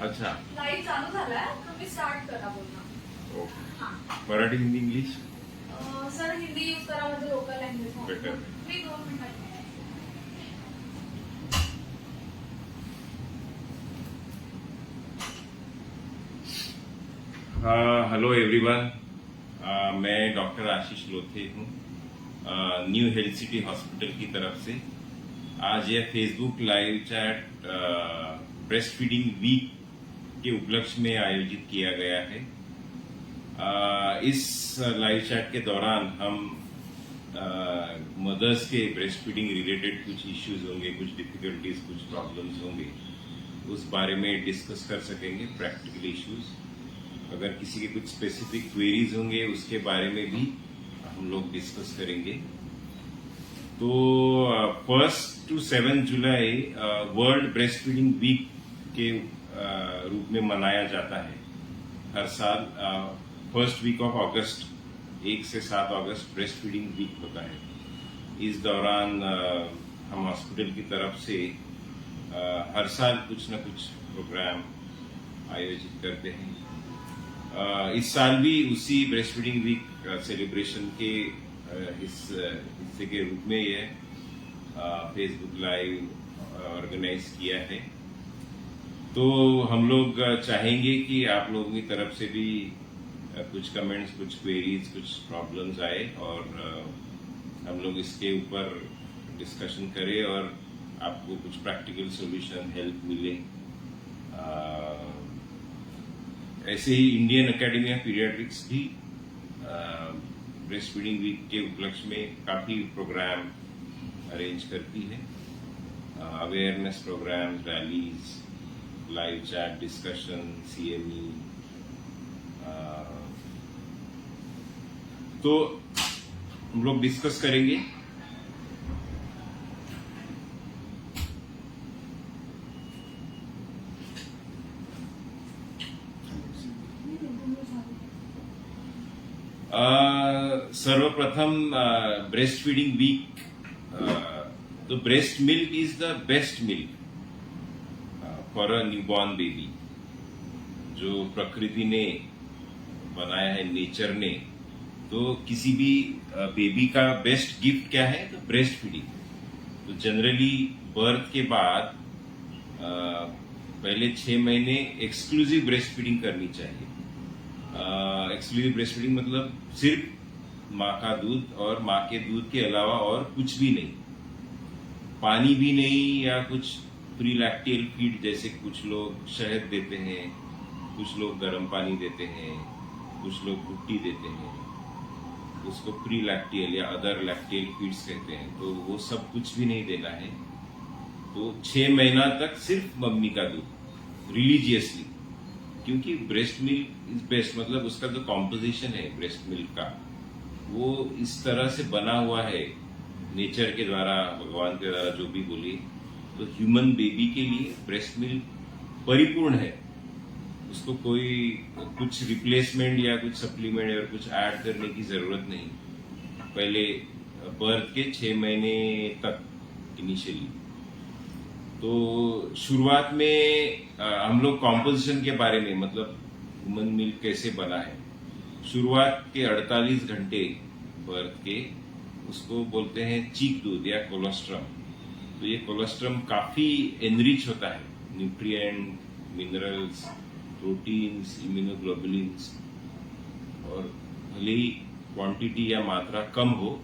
अच्छा, लाईव्ह चालू झालाय, तुम्ही स्टार्ट करा बोलणं. ओके. हा. Marathi, Hindi, English sir Hindi use करा, म्हणजे लोकल लँग्वेज. बेटर. मी 2 मिनिटात. हेलो एवरीवन, मैं डॉक्टर आशीष लोथे हूँ न्यू हेल्थ सिटी हॉस्पिटल की तरफ से. आज यह Facebook live chat breast feeding week के उपलक्ष्य में आयोजित किया गया है. इस लाइव चैट के दौरान हम मदर्स के ब्रेस्ट फीडिंग रिलेटेड कुछ इश्यूज होंगे, कुछ डिफिकल्टीज, कुछ प्रॉब्लम्स होंगे, उस बारे में डिस्कस कर सकेंगे. प्रैक्टिकल इश्यूज, अगर किसी के कुछ स्पेसिफिक क्वेरीज होंगे उसके बारे में भी हम लोग डिस्कस करेंगे. तो 1 to 7 July world breast feeding week के रूप में मनाया जाता है हर साल. फर्स्ट वीक ऑफ अगस्त, 1 से 7 अगस्त ब्रेस्ट फीडिंग वीक होता है. इस दौरान हम हॉस्पिटल की तरफ से हर साल कुछ न कुछ प्रोग्राम आयोजित करते हैं. इस साल भी उसी ब्रेस्ट फीडिंग वीक सेलिब्रेशन के हिस्से के रूप में यह फेसबुक लाइव ऑर्गेनाइज किया है. तो हम लोग चाहेंगे कि आप लोगों की तरफ से भी कुछ कमेंट्स, कुछ क्वेरीज, कुछ प्रॉब्लम्स आए और हम लोग इसके ऊपर डिस्कशन करें और आपको कुछ प्रैक्टिकल सॉल्यूशन, हेल्प मिले. ऐसे ही इंडियन एकेडमी ऑफ पीडियाट्रिक्स भी ब्रेस्ट फीडिंग वीक के उपलक्ष्य में काफी प्रोग्राम अरेंज करती है. Awareness programme, rallies, live chat, discussion, CME. तो हम लोग डिस्कस करेंगे. सर्वप्रथम ब्रेस्ट फीडिंग वीक. तो breast milk is the best milk for a newborn baby. जो प्रकृति ने बनाया है, नेचर ने. तो किसी भी बेबी का बेस्ट गिफ्ट क्या है? तो ब्रेस्ट फीडिंग. तो जनरली बर्थ के बाद पहले 6 महीने एक्सक्लूसिव ब्रेस्ट फीडिंग करनी चाहिए. एक्सक्लूसिव ब्रेस्ट फीडिंग मतलब सिर्फ माँ का दूध और माँ के दूध के अलावा और कुछ भी नहीं, पानी भी नहीं, या कुछ प्री लैक्टियल फीड जैसे कुछ लोग शहद देते हैं, कुछ लोग गर्म पानी देते हैं, कुछ लोग भुट्टी देते हैं, उसको प्री लैक्टियल या अदर लैक्टियल फीड्स कहते हैं. तो वो सब कुछ भी नहीं देना है. तो 6 महीना तक सिर्फ मम्मी का दूध रिलीजियसली, क्योंकि ब्रेस्ट मिल्क इज बेस्ट. मतलब उसका जो कॉम्पोजिशन है ब्रेस्ट मिल्क का, वो इस तरह से बना हुआ है नेचर के द्वारा, भगवान के द्वारा, जो भी बोलिए. तो ह्यूमन बेबी के लिए ब्रेस्ट मिल्क परिपूर्ण है. उसको कोई कुछ रिप्लेसमेंट या कुछ सप्लीमेंट या कुछ ऐड करने की जरूरत नहीं. पहले बर्थ के 6 महीने तक इनिशियली. तो शुरुआत में हम लोग कॉम्पोजिशन के बारे में, मतलब ह्यूमन मिल्क कैसे बना है, शुरुआत के 48 घंटे बर्थ के, उसको बोलते हैं चीक दूध या कोलोस्ट्रम. तो ये कोलोस्ट्रम काफी एनरिच होता है न्यूट्रिएंट, मिनरल्स, प्रोटीन्स, इम्यूनोग्लोबुलिन्स. और भले ही क्वांटिटी या मात्रा कम हो,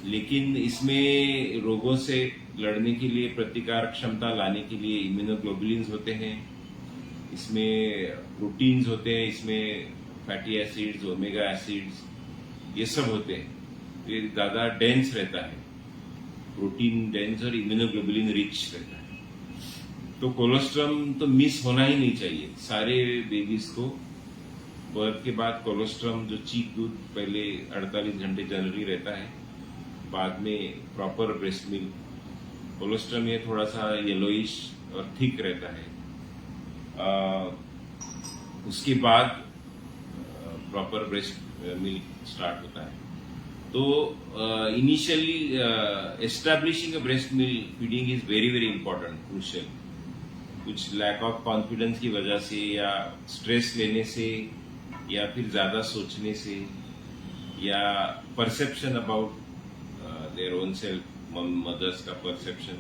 लेकिन इसमें रोगों से लड़ने के लिए, प्रतिकार क्षमता लाने के लिए इम्यूनोग्लोबुलिन्स होते हैं, इसमें प्रोटीन्स होते हैं, इसमें फैटी एसिड्स, ओमेगा एसिड्स, ये सब होते हैं. ये ज्यादा डेंस रहता है, प्रोटीन डेंस और इम्यूनोग्लोबुलिन रिच रहता है. तो कोलोस्ट्रम तो मिस होना ही नहीं चाहिए. सारे बेबीज को बर्थ के बाद कोलोस्ट्रम, जो चीक दूध पहले 48 घंटे जनरली रहता है, बाद में प्रॉपर ब्रेस्ट मिल्क. कोलोस्ट्रम ये थोड़ा सा येलोइश और थिक रहता है. उसके बाद प्रॉपर ब्रेस्ट मिल्क स्टार्ट होता है. तो initially establishing a breast milk feeding is very very important, crucial. कुछ लैक ऑफ कॉन्फिडेंस की वजह से या स्ट्रेस लेने से या फिर ज्यादा सोचने से या perception about their own self, mothers का परसेप्शन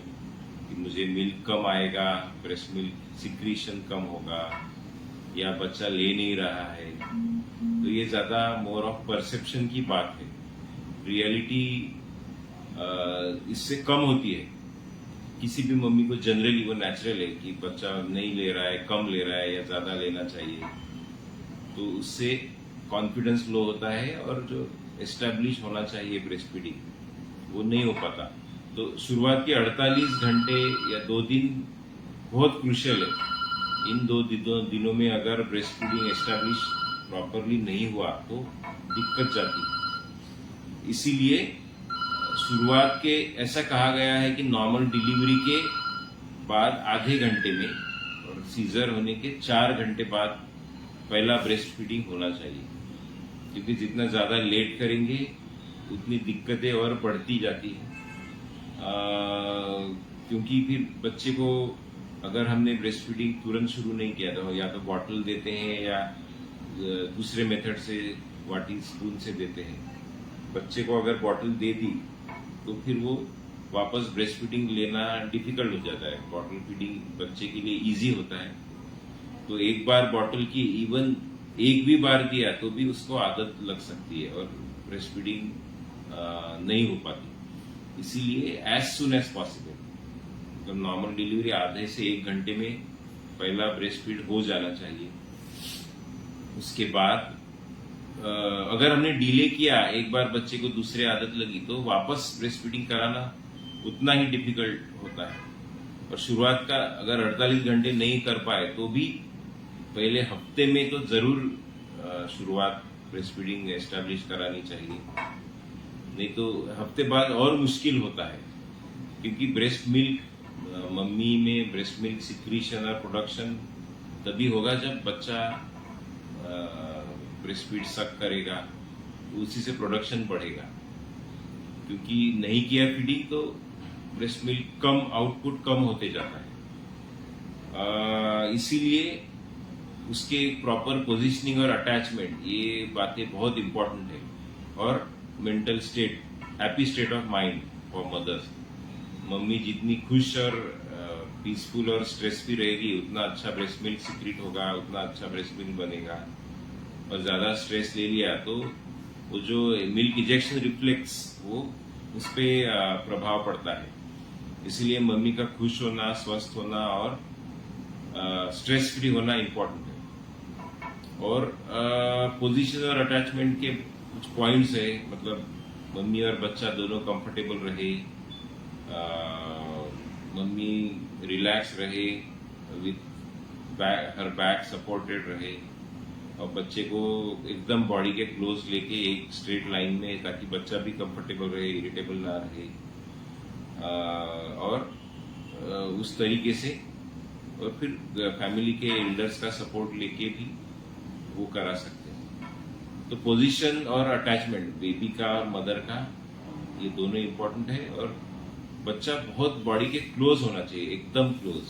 कि मुझे मिल्क कम आएगा, ब्रेस्ट मिल्क सिक्रीशन कम होगा या बच्चा ले नहीं रहा है, तो ये ज्यादा मोर ऑफ परसेप्शन की बात है। रियलिटी इससे कम होती है। किसी भी मम्मी को जनरली वो नेचुरल है कि बच्चा नहीं ले रहा है, कम ले रहा है या ज्यादा लेना चाहिए, तो उससे कॉन्फिडेंस लो होता है और जो एस्टेब्लिश होना चाहिए ब्रेस्ट फीडिंग वो नहीं हो पाता। तो शुरुआत के 48 घंटे या 2 दिन बहुत क्रूशियल है। इन 2 दिनों में अगर ब्रेस्ट फीडिंग एस्टेब्लिश प्रॉपरली नहीं हुआ तो दिक्कत जाती है। इसीलिए शुरुआत के ऐसा कहा गया है कि नॉर्मल डिलीवरी के बाद आधे घंटे में और सीजर होने के 4 घंटे बाद पहला ब्रेस्ट फीडिंग होना चाहिए, क्योंकि जितना ज्यादा लेट करेंगे उतनी दिक्कतें और बढ़ती जाती है। क्योंकि फिर बच्चे को अगर हमने ब्रेस्ट फीडिंग तुरंत शुरू नहीं किया तो या तो बॉटल देते हैं या दूसरे मेथड से वाटी स्पून से देते हैं। बच्चे को अगर बॉटल दे दी तो फिर वो वापस ब्रेस्ट फीडिंग लेना डिफिकल्ट हो जाता है। बॉटल फीडिंग बच्चे के लिए इजी होता है, तो एक बार बॉटल की इवन एक भी बार दिया तो भी उसको आदत लग सकती है और ब्रेस्ट फीडिंग नहीं हो पाती। इसीलिए एज सुन एज पॉसिबल, मतलब नॉर्मल डिलीवरी आधे से 1 घंटे में पहला ब्रेस्ट फीड हो जाना चाहिए। उसके बाद अगर हमने डिले किया, एक बार बच्चे को दूसरे आदत लगी, तो वापस ब्रेस्ट फीडिंग कराना उतना ही डिफिकल्ट होता है। और शुरुआत का अगर 48 घंटे नहीं कर पाए तो भी पहले हफ्ते में तो जरूर शुरुआत ब्रेस्ट फीडिंग एस्टेब्लिश करानी चाहिए, नहीं तो हफ्ते बाद और मुश्किल होता है। क्योंकि ब्रेस्ट मिल्क, मम्मी में ब्रेस्ट मिल्क सिक्रीशन और प्रोडक्शन तभी होगा जब बच्चा ब्रेस्ट फीड सक करेगा, उसी से प्रोडक्शन बढ़ेगा। क्योंकि नहीं किया फीडिंग तो ब्रेस्ट मिल्क कम, आउटपुट कम होते जाता है। इसीलिए उसके प्रॉपर पोजीशनिंग और अटैचमेंट, ये बातें बहुत इंपॉर्टेंट है। और mental state, happy state of mind for mothers. Mummy जितनी खुश और पीसफुल और स्ट्रेस फ्री रहेगी उतना अच्छा ब्रेस्ट मिल्क सिक्रीट होगा, उतना अच्छा ब्रेस्ट मिल्क बनेगा। और ज्यादा स्ट्रेस ले लिया तो वो जो मिल्क इजेक्शन रिफ्लेक्स वो उस पर प्रभाव पड़ता है। इसलिए मम्मी का खुश होना, स्वस्थ होना और स्ट्रेस फ्री होना इम्पोर्टेंट है। और पोजीशन और अटैचमेंट के कुछ पॉइंट्स है, मतलब मम्मी और बच्चा दोनों कंफर्टेबल रहे, मम्मी रिलैक्स रहे, विथ हर बैक सपोर्टेड रहे और बच्चे को एकदम बॉडी के क्लोज लेके एक स्ट्रेट लाइन में, ताकि बच्चा भी कंफर्टेबल रहे, इरिटेबल ना रहे। और उस तरीके से, और फिर फैमिली के एल्डर्स का सपोर्ट लेके भी वो करा सकते हैं। तो पोजीशन और अटैचमेंट बेबी का और मदर का, ये दोनों इम्पोर्टेंट है। और बच्चा बहुत बॉडी के क्लोज होना चाहिए, एकदम क्लोज।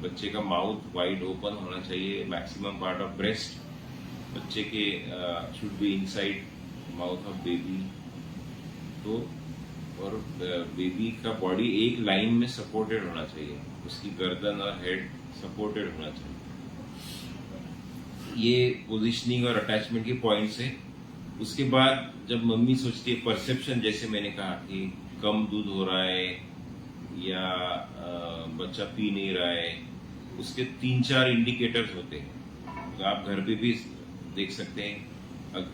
बच्चे का माउथ वाइड ओपन होना चाहिए, मैक्सिमम पार्ट ऑफ ब्रेस्ट बच्चे के should be inside mouth of baby. तो और बेबी का बॉडी एक लाइन में सपोर्टेड होना चाहिए, उसकी गर्दन और हेड सपोर्टेड होना चाहिए। ये पोजीशनिंग और अटैचमेंट के पॉइंट्स है। उसके बाद जब मम्मी सोचती है परसेप्शन, जैसे मैंने कहा कि कम दूध हो रहा है या बच्चा पी नहीं रहा है, उसके 3-4 इंडिकेटर्स होते हैं। तो आप घर पे भी देख सकते हैं।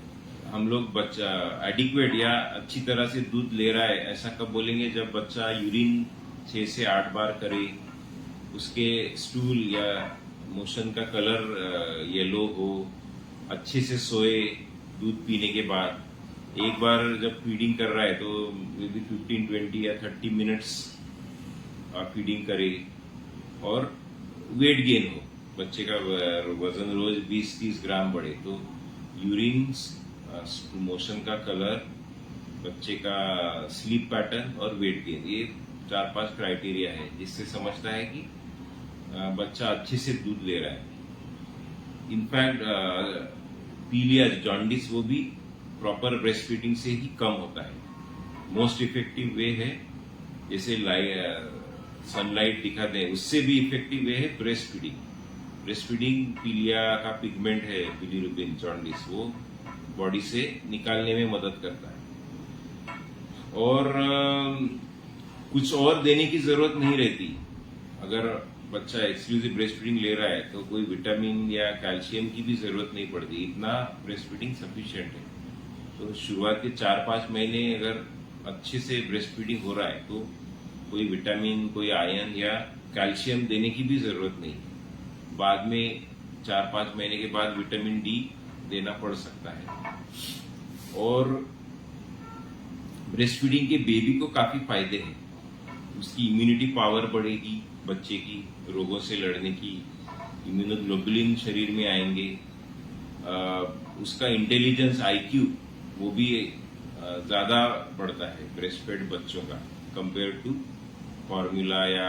हम लोग बच्चा एडिक्वेट या अच्छी तरह से दूध ले रहा है ऐसा कब बोलेंगे, जब बच्चा यूरिन 6 से 8 बार करे, उसके स्टूल या मोशन का कलर येलो हो, अच्छे से सोए दूध पीने के बाद। एक बार जब फीडिंग कर रहा है तो मे बी 15, 20 या 30 मिनट्स फीडिंग करे। और वेट गेन हो, बच्चे का वजन रोज 20-30 ग्राम बढ़े, तो यूरिन, मोशन का कलर, बच्चे का स्लीप पैटर्न और वेट गेन, ये 4-5 क्राइटेरिया है जिससे समझता है कि बच्चा अच्छे से दूध ले रहा है। इनफैक्ट पीलिया जॉन्डिस वो भी प्रॉपर ब्रेस्ट फीडिंग से ही कम होता है। मोस्ट इफेक्टिव वे है, जैसे सनलाइट दिखाते हैं, उससे भी इफेक्टिव वे है ब्रेस्ट फीडिंग। ब्रेस्ट फीडिंग पीलिया का पिगमेंट है, बिलीरुबिन जॉन्डिस, वो बॉडी से निकालने में मदद करता है। और कुछ और देने की जरूरत नहीं रहती। अगर बच्चा एक्सक्लूसिव ब्रेस्ट फीडिंग ले रहा है तो कोई विटामिन या कैल्शियम की भी जरूरत नहीं पड़ती, इतना ब्रेस्ट फीडिंग सफिशिएंट है। तो शुरुआत के 4-5 महीने अगर अच्छे से ब्रेस्ट फीडिंग हो रहा है तो कोई विटामिन, कोई आयरन या कैल्शियम देने की भी जरूरत नहीं। बाद में 4-5 महीने के बाद विटामिन डी देना पड़ सकता है। और ब्रेस्ट फीडिंग के बेबी को काफी फायदे हैं। उसकी इम्यूनिटी पावर बढ़ेगी, बच्चे की रोगों से लड़ने की इम्यूनोग्लोबुलिन शरीर में आएंगे। उसका इंटेलिजेंस, आईक्यू, वो भी ज्यादा बढ़ता है ब्रेस्ट फेड बच्चों का कंपेयर टू फॉर्मूला या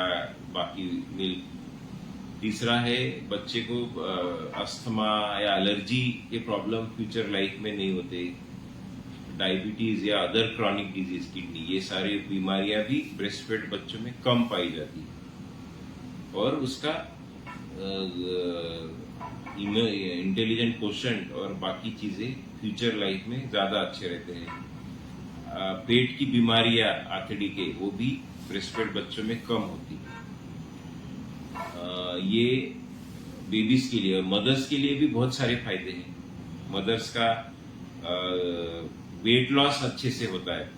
बाकी मिल्क। तीसरा है, बच्चे को अस्थमा या एलर्जी के प्रॉब्लम फ्यूचर लाइफ में नहीं होते। डायबिटीज या अदर क्रॉनिक डिजीज, किडनी, ये सारी बीमारियां भी ब्रेस्ट फेड बच्चों में कम पाई जाती है। और उसका इंटेलिजेंट कोशेंट और बाकी चीजें फ्यूचर लाइफ में ज्यादा अच्छे रहते हैं। पेट की बीमारियां आंतड़ी के, वो भी ब्रेस्ट फेड बच्चों में कम होती है। ये बेबीज के लिए और मदर्स के लिए भी बहुत सारे फायदे हैं। मदर्स का वेट लॉस अच्छे से होता है।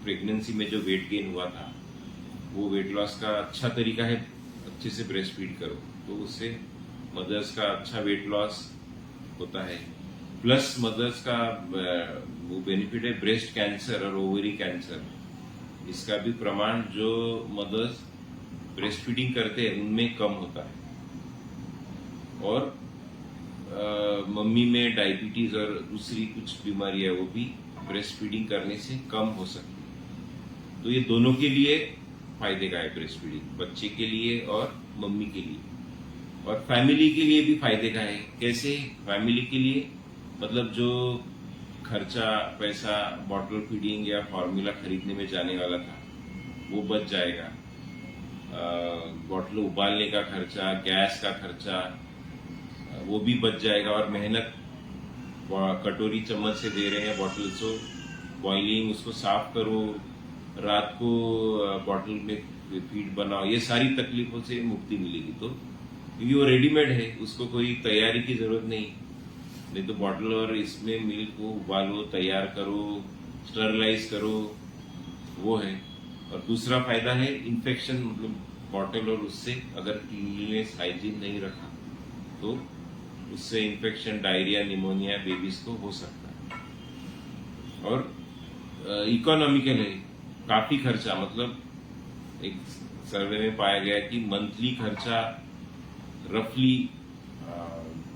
प्रेगनेंसी में जो वेट गेन हुआ था, वो वेट लॉस का अच्छा तरीका है अच्छे से ब्रेस्ट फीड करो, तो उससे मदर्स का अच्छा वेट लॉस होता है। प्लस मदर्स का वो बेनिफिट है ब्रेस्ट कैंसर और ओवरी कैंसर, इसका भी प्रमाण जो मदर्स ब्रेस्ट फीडिंग करते हैं उनमें कम होता है। और मम्मी में डायबिटीज और दूसरी कुछ बीमारियां, वो भी ब्रेस्ट फीडिंग करने से कम हो सकती है। तो ये दोनों के लिए फायदे का है ब्रेस्ट फीडिंग, बच्चे के लिए और मम्मी के लिए। और फैमिली के लिए भी फायदे का है। कैसे? फैमिली के लिए मतलब जो खर्चा, पैसा बॉटल फीडिंग या फॉर्मूला खरीदने में जाने वाला था, वो बच जाएगा। बॉटल उबालने का खर्चा, गैस का खर्चा, वो भी बच जाएगा। और मेहनत, कटोरी चम्मच से दे रहे हैं बॉटल, सो बॉइलिंग, उसको साफ करो, रात को बॉटल में फीड बनाओ, ये सारी तकलीफों से मुक्ति मिलेगी। तो क्योंकि वो रेडीमेड है, उसको कोई तैयारी की जरूरत नहीं तो बॉटल और इसमें मिल्क को उबालो, तैयार करो, स्टरलाइज करो, वो है। और दूसरा फायदा है इन्फेक्शन, मतलब बॉटल और उससे अगर क्लीनलीनेस, हाइजीन नहीं रखा तो उससे इन्फेक्शन, डायरिया, निमोनिया बेबीज को हो सकता है। और इकोनॉमिकल है, काफी खर्चा, मतलब एक सर्वे में पाया गया कि मंथली खर्चा रफली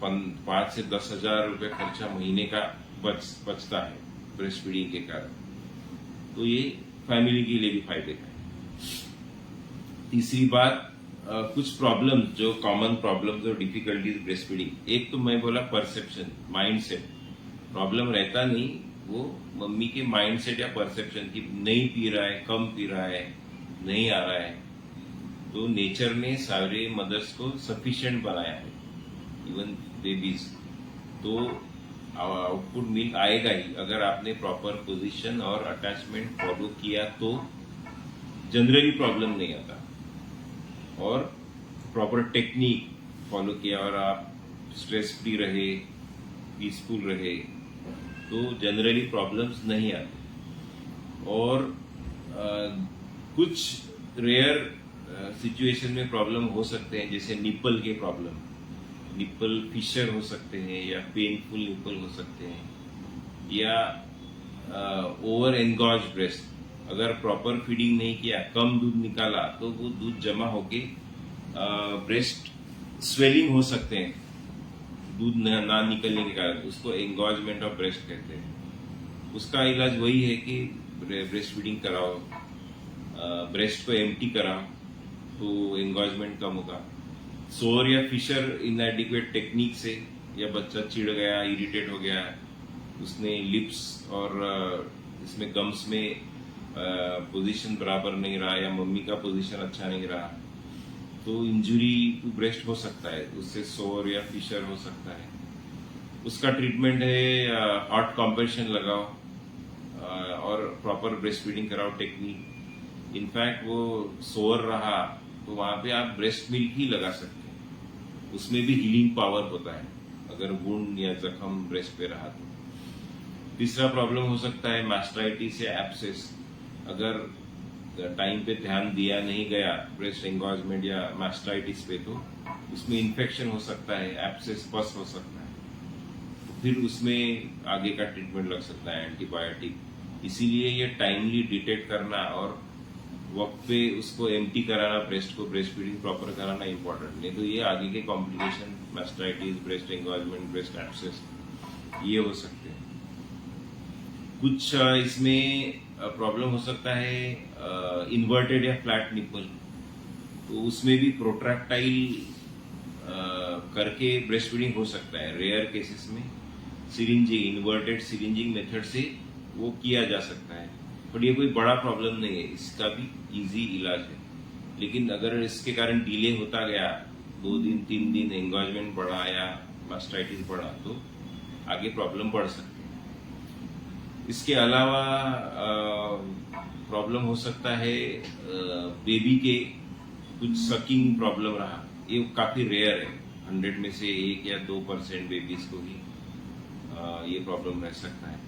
5 से 10 हजार रुपए खर्चा महीने का बचता है ब्रेस्ट फीडिंग के कारण। तो ये फैमिली के लिए भी फायदे का है। तीसरी बात, कुछ प्रॉब्लम्स, जो कॉमन प्रॉब्लम्स और डिफिकल्टीज ब्रेस्ट फीडिंग, एक तो मैं बोला परसेप्शन, माइंडसेट। प्रॉब्लम रहता नहीं, वो मम्मी के माइंडसेट या परसेप्शन की, नहीं पी रहा है, कम पी रहा है, नहीं आ रहा है। तो नेचर ने सारे मदर्स को सफिशिएंट बनाया है, इवन बेबीज। तो आउटपुट मिल्क आएगा ही अगर आपने प्रॉपर पोजीशन और अटैचमेंट फॉलो किया, तो जनरली प्रॉब्लम नहीं आता। और प्रॉपर टेक्निक फॉलो किया और आप स्ट्रेस फ्री रहे, पीसफुल रहे, तो जनरली प्रॉब्लम्स नहीं आते। और कुछ रेयर सिचुएशन में प्रॉब्लम हो सकते हैं, जैसे निप्पल के प्रॉब्लम, निप्पल फिशर हो सकते हैं, या पेनफुल निप्पल हो सकते हैं, या ओवर एनगॉज ब्रेस्ट। अगर प्रॉपर फीडिंग नहीं किया, कम दूध निकाला, तो वो दूध जमा होके ब्रेस्ट स्वेलिंग हो सकते हैं, दूध ना निकलने के कारण। उसको एंगॉजमेंट ऑफ ब्रेस्ट कहते हैं। उसका इलाज वही है कि ब्रेस्ट फीडिंग कराओ, ब्रेस्ट को एम्प्टी कराओ, तो एंगॉजमेंट कम होगा। सोर या फिशर इनएडिक्वेट टेक्निक से, या बच्चा चिढ़ गया, इरिटेट हो गया, उसने लिप्स और इसमें गम्स में पोजीशन बराबर नहीं रहा, या मम्मी का पोजीशन अच्छा नहीं रहा, तो इंजुरी टू ब्रेस्ट हो सकता है, उससे सोर या फिशर हो सकता है। उसका ट्रीटमेंट है हॉट कॉम्प्रेशन लगाओ और प्रॉपर ब्रेस्ट फीडिंग कराओ टेक्निक। इनफैक्ट वो सोर रहा तो वहां पे आप ब्रेस्ट मिल्क ही लगा सकते हैं, उसमें भी हीलिंग पावर होता है अगर वुंड या जख्म ब्रेस्ट पे रहा तो। तीसरा प्रॉब्लम हो सकता है मास्टाइटिस या एब्सेस। अगर टाइम पे ध्यान दिया नहीं गया ब्रेस्ट एंगॉजमेंट या मास्टाइटिस पे, तो उसमें इन्फेक्शन हो सकता है, एब्सेस पस हो सकता है, फिर उसमें आगे का ट्रीटमेंट लग सकता है, एंटीबायोटिक। इसीलिए ये टाइमली डिटेक्ट करना और वक्त पे उसको एम्प्टी कराना, ब्रेस्ट को ब्रेस्ट फीडिंग प्रॉपर कराना इंपॉर्टेंट। नहीं तो ये आगे के complication, mastitis, breast engorgement, breast abscess, ये हो सकते हैं। कुछ इसमें प्रॉब्लम हो सकता है इन्वर्टेड या फ्लैट निपल, तो उसमें भी प्रोट्रैक्टाइल करके ब्रेस्ट फीडिंग हो सकता है। रेयर केसेस में सिरिंजिंग, इन्वर्टेड सिरिंजिंग मेथड से वो किया जा सकता है, पर ये कोई बड़ा प्रॉब्लम नहीं है, इसका भी इजी इलाज है। लेकिन अगर इसके कारण डिले होता गया, 2 दिन 3 दिन एंगॉजमेंट बढ़ा या मास्टाइटिस बढ़ा, तो आगे प्रॉब्लम बढ़ सकती है। इसके अलावा प्रॉब्लम हो सकता है बेबी के कुछ सकिंग प्रॉब्लम रहा, ये काफी रेयर है, 100 में से 1 या 2% बेबीज को ही ये प्रॉब्लम रह सकता है।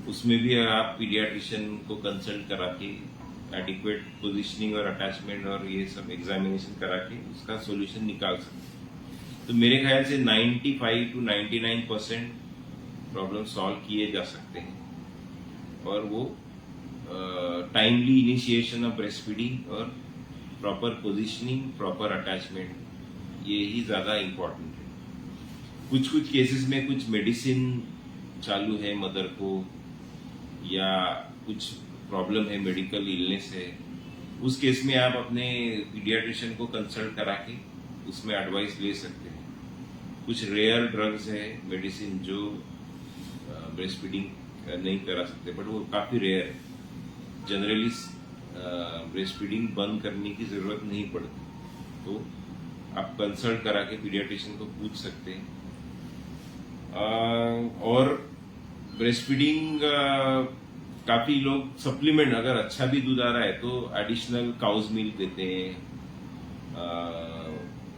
उसमें भी आप पीडियाट्रिशियन को कंसल्ट करा के एडिक्वेट पोजिशनिंग और अटैचमेंट और ये सब एग्जामिनेशन करा के उसका सोल्यूशन निकाल सकते हैं। तो मेरे ख्याल से 95 to 99% प्रॉब्लम सॉल्व किए जा सकते हैं, और वो timely initiation of breast feeding और प्रॉपर पोजिशनिंग, प्रॉपर अटैचमेंट, ये ही ज्यादा इम्पोर्टेंट है। कुछ कुछ केसेस में कुछ मेडिसिन चालू है मदर को, या कुछ प्रॉब्लम है, मेडिकल इलनेस है, उस केस में आप अपने पीडियाट्रिशियन को कंसल्ट करा के उसमें एडवाइस ले सकते हैं। कुछ रेयर ड्रग्स है, मेडिसिन, जो ब्रेस्ट फीडिंग नहीं करा सकते, बट वो काफी रेयर है। जनरली ब्रेस्ट फीडिंग बंद करने की जरूरत नहीं पड़ती, तो आप कंसल्ट करा के पीडियाट्रिशियन को पूछ सकते हैं। और ब्रेस्ट फीडिंग काफी लोग सप्लीमेंट, अगर अच्छा भी दूध आ रहा है तो एडिशनल काउज मिल्क देते हैं,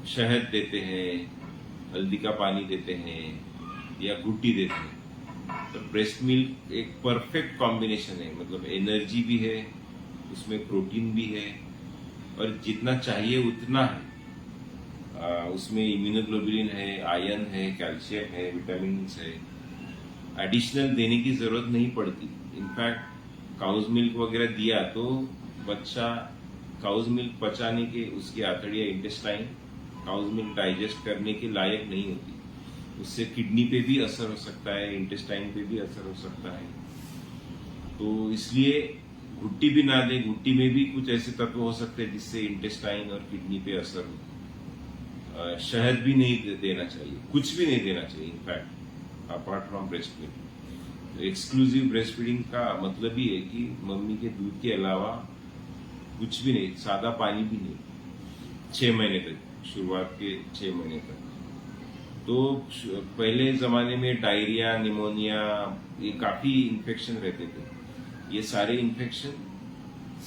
शहद देते हैं, हल्दी का पानी देते हैं, या गुट्टी देते हैं। तो ब्रेस्ट मिल्क एक परफेक्ट कॉम्बिनेशन है, मतलब एनर्जी भी है, उसमें प्रोटीन भी है, और जितना चाहिए उतना है। उसमें इम्यूनोग्लोबुलिन है, आयरन है, कैल्शियम है, विटामिन है, एडिशनल देने की जरूरत नहीं पड़ती। इनफैक्ट काउज मिल्क वगैरह दिया तो बच्चा काउज मिल्क पचाने के, उसकी आंतड़िया, इंटेस्टाइन काउज मिल्क डाइजेस्ट करने के लायक नहीं होती, उससे किडनी पे भी असर हो सकता है, इंटेस्टाइन पे भी असर हो सकता है। तो इसलिए घुट्टी भी ना दे, घुट्टी में भी कुछ ऐसे तत्व हो सकते हैं जिससे इंटेस्टाइन और किडनी पे असर हो। शहद भी नहीं देना चाहिए, कुछ भी नहीं देना चाहिए in fact apart from breast milk. Exclusive breast feeding का मतलब ही है कि मम्मी के दूध के अलावा कुछ भी नहीं, सादा पानी भी नहीं, 6 महीने तक, शुरुआत के 6 महीने तक। तो पहले जमाने में डायरिया, निमोनिया, ये काफी इन्फेक्शन रहते थे। ये सारे इन्फेक्शन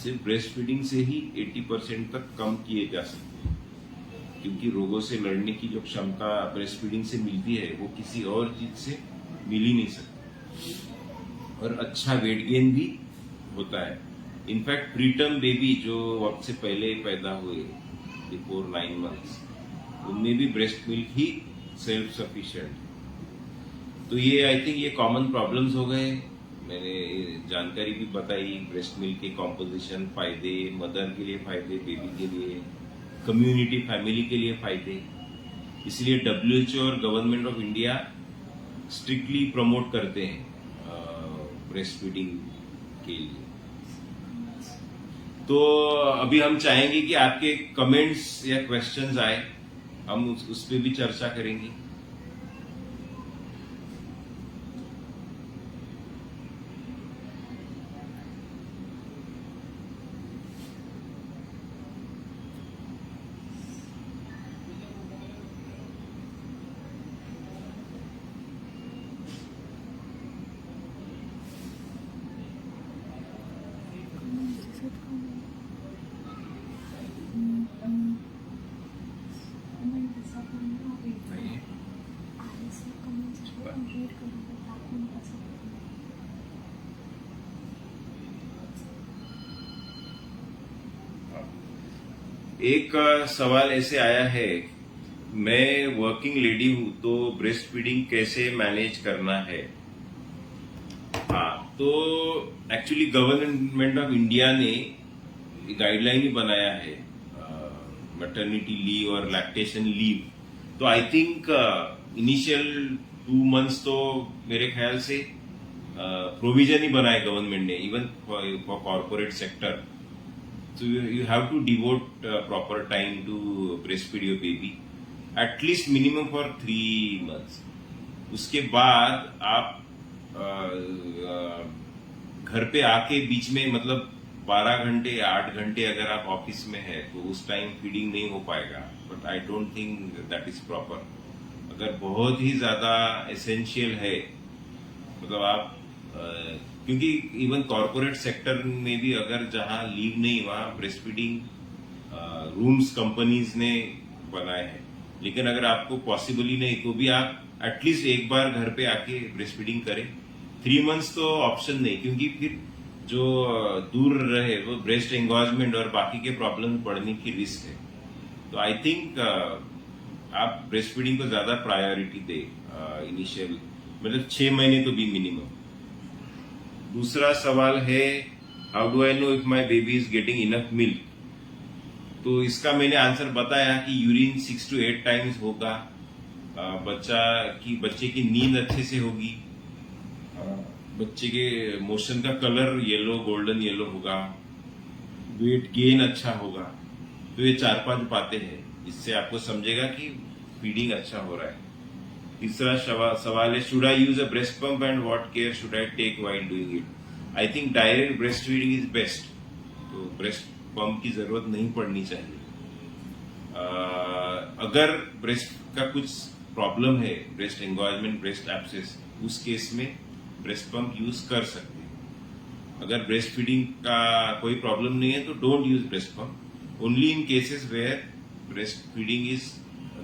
सिर्फ ब्रेस्ट फीडिंग से ही 80% तक कम किए जा सकते हैं, क्योंकि रोगों से लड़ने की जो क्षमता ब्रेस्ट फीडिंग से मिलती है वो किसी और चीज से मिल ही नहीं सकती। और अच्छा वेट गेन भी होता है। इनफैक्ट प्रीटर्म बेबी जो वक्त से पहले पैदा हुए, बिफोर 9 months, उनमें भी ब्रेस्ट मिल्क ही सेल्फ सफिशिएंट। तो ये आई थिंक ये कॉमन प्रॉब्लम्स हो गए। मैंने जानकारी भी बताई, ब्रेस्ट मिल्क के कॉम्पोजिशन, फायदे, मदर के लिए फायदे, बेबी के लिए, कम्युनिटी, फैमिली के लिए फायदे। इसलिए WHO और government of India strictly promote करते हैं ब्रेस्ट फीडिंग के लिए। तो अभी हम चाहेंगे कि आपके कमेंट्स या क्वेश्चंस आए, हम उस पे भी चर्चा करेंगे। एक सवाल ऐसे आया है, मैं वर्किंग लेडी हूं तो ब्रेस्ट फीडिंग कैसे मैनेज करना है। हाँ, तो एक्चुअली गवर्नमेंट ऑफ इंडिया ने गाइडलाइन ही बनाया है मैटरनिटी लीव और लैक्टेशन लीव। तो आई थिंक इनिशियल 2 मंथ्स तो मेरे ख्याल से प्रोविजन ही बनाए गवर्नमेंट ने, even for corporate sector. So you have to devote proper time to breastfeed your baby, at least minimum for 3 months. उसके बाद आप घर पे आके बीच में मतलब 12 घंटे या 8 घंटे अगर आप ऑफिस में है तो उस टाइम फीडिंग नहीं हो पाएगा, but I don't think that is proper. अगर बहुत ही ज्यादा एसेंशियल है, मतलब आप क्योंकि इवन कॉर्पोरेट सेक्टर में भी अगर जहां लीव नहीं वहां ब्रेस्ट फीडिंग रूम्स कंपनीज ने बनाए हैं, लेकिन अगर आपको पॉसिबल ही नहीं तो भी आप एटलीस्ट एक बार घर पे आके ब्रेस्ट फीडिंग करें। 3 मंथ्स तो ऑप्शन नहीं, क्योंकि फिर जो दूर रहे वो ब्रेस्ट एंगॉजमेंट और बाकी के प्रॉब्लम बढ़ने की रिस्क है। तो आई थिंक आप ब्रेस्ट फीडिंग को ज्यादा प्रायोरिटी दे इनिशियल, मतलब 6 महीने तो भी मिनिमम। दूसरा सवाल है, how do I know if my baby is getting enough milk. तो इसका मैंने आंसर बताया कि यूरिन 6 to 8 टाइम्स होगा, बच्चे की नींद अच्छे से होगी, बच्चे के मोशन का कलर येलो गोल्डन येलो होगा, वेट गेन अच्छा होगा। तो ये 4-5 बातें हैं, इससे आपको समझेगा कि फीडिंग अच्छा हो रहा है। तीसरा सवाल है, should I use a breast pump and what care should I take while doing it. I think direct breast feeding is best, तो ब्रेस्ट पंप की जरूरत नहीं पड़नी चाहिए। अगर ब्रेस्ट का कुछ प्रॉब्लम है, ब्रेस्ट एंगॉजमेंट, ब्रेस्ट एब्सेस, उस केस में ब्रेस्ट पंप यूज कर सकते हैं। अगर ब्रेस्ट फीडिंग का कोई प्रॉब्लम नहीं है तो don't use breast pump. Only in cases where breast feeding is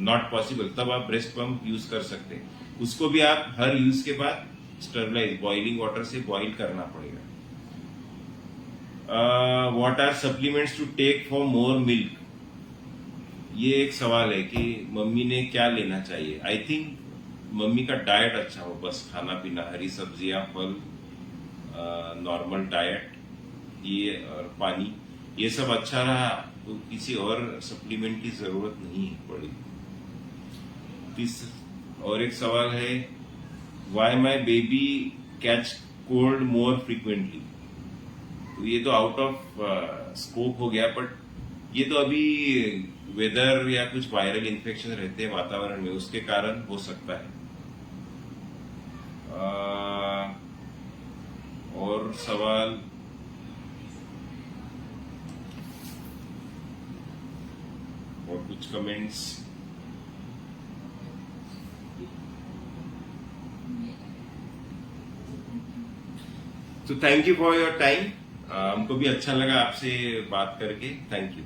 not possible, तब आप ब्रेस्ट पंप यूज कर सकते हैं। उसको भी आप हर यूज के बाद स्टरलाइज बॉइलिंग वाटर से बॉइल करना पड़ेगा। What are supplements to take for more milk. ये एक सवाल है कि मम्मी ने क्या लेना चाहिए। आई थिंक मम्मी का डाइट अच्छा हो, बस खाना पीना, हरी सब्जियां, फल, नॉर्मल डाइट, ये और पानी, ये सब अच्छा रहा तो किसी और सप्लीमेंट की जरूरत नहीं पड़ेगी। और एक सवाल है, why my baby catch cold more frequently. तो ये तो आउट ऑफ स्कोप हो गया, बट ये तो अभी वेदर या कुछ वायरल इन्फेक्शन रहते हैं वातावरण में, उसके कारण हो सकता है। और सवाल, और कुछ कमेंट्स। तो thank you for your time. हमको भी अच्छा लगा आपसे बात करके, थैंक यू।